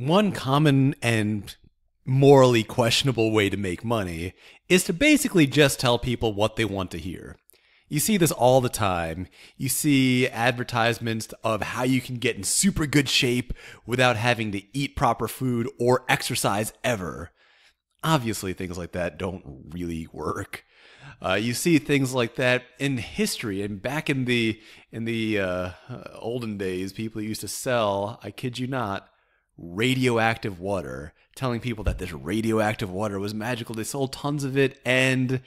One common and morally questionable way to make money is to basically just tell people what they want to hear. You see this all the time. You see advertisements of how you can get in super good shape without having to eat proper food or exercise ever. Obviously, things like that don't really work. You see things like that in history, and back in the olden days, people used to sell, I kid you not, radioactive water, telling people that this radioactive water was magical. They sold tons of it, and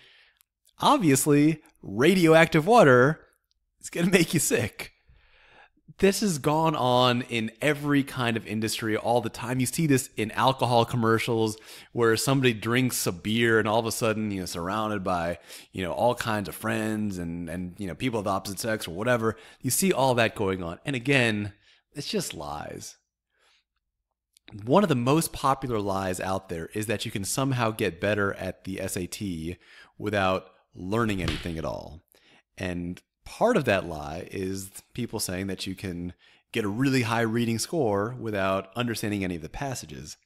obviously, radioactive water is going to make you sick. This has gone on in every kind of industry all the time. You see this in alcohol commercials where somebody drinks a beer and all of a sudden, surrounded by, all kinds of friends and people of the opposite sex or whatever. You see all that going on. And again, it's just lies. One of the most popular lies out there is that you can somehow get better at the SAT without learning anything at all. And part of that lie is people saying that you can get a really high reading score without understanding any of the passages.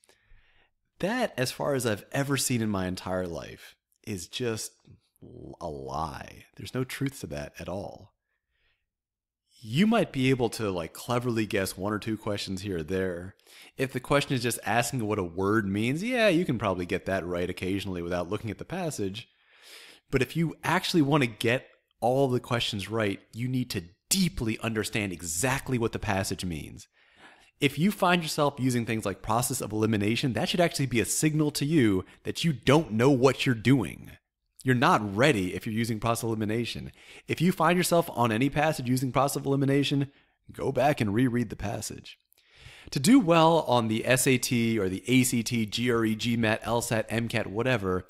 That, as far as I've ever seen in my entire life, is just a lie. There's no truth to that at all. You might be able to cleverly guess one or two questions here or there. If the question is just asking what a word means, yeah, you can probably get that right occasionally without looking at the passage. But if you actually want to get all the questions right, you need to deeply understand exactly what the passage means. If you find yourself using things like process of elimination, that should actually be a signal to you that you don't know what you're doing. You're not ready if you're using process of elimination. If you find yourself on any passage using process of elimination, go back and reread the passage. To do well on the SAT or the ACT, GRE, GMAT, LSAT, MCAT, whatever,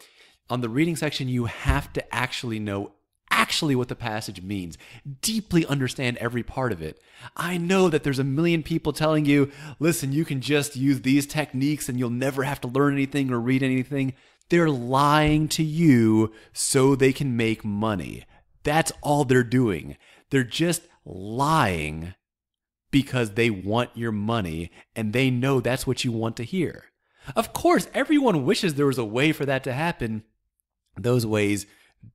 on the reading section, you have to actually know what the passage means. Deeply understand every part of it. I know that there's a million people telling you, listen, you can just use these techniques and you'll never have to learn anything or read anything. They're lying to you so they can make money. That's all they're doing. They're just lying because they want your money and they know that's what you want to hear. Of course, everyone wishes there was a way for that to happen. Those ways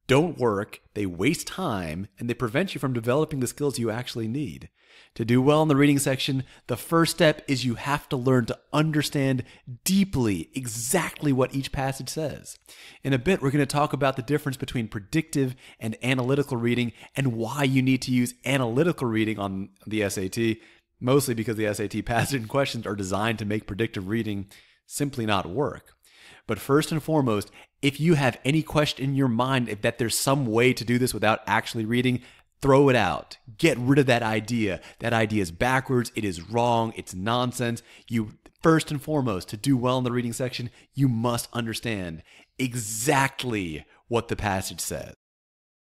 don't work, they waste time, and they prevent you from developing the skills you actually need. To do well in the reading section, the first step is you have to learn to understand deeply exactly what each passage says. In a bit, we're going to talk about the difference between predictive and analytical reading and why you need to use analytical reading on the SAT, mostly because the SAT passage and questions are designed to make predictive reading simply not work. But first and foremost, if you have any question in your mind that there's some way to do this without actually reading, throw it out. Get rid of that idea. That idea is backwards. It is wrong. It's nonsense. You, first and foremost, to do well in the reading section, you must understand exactly what the passage says.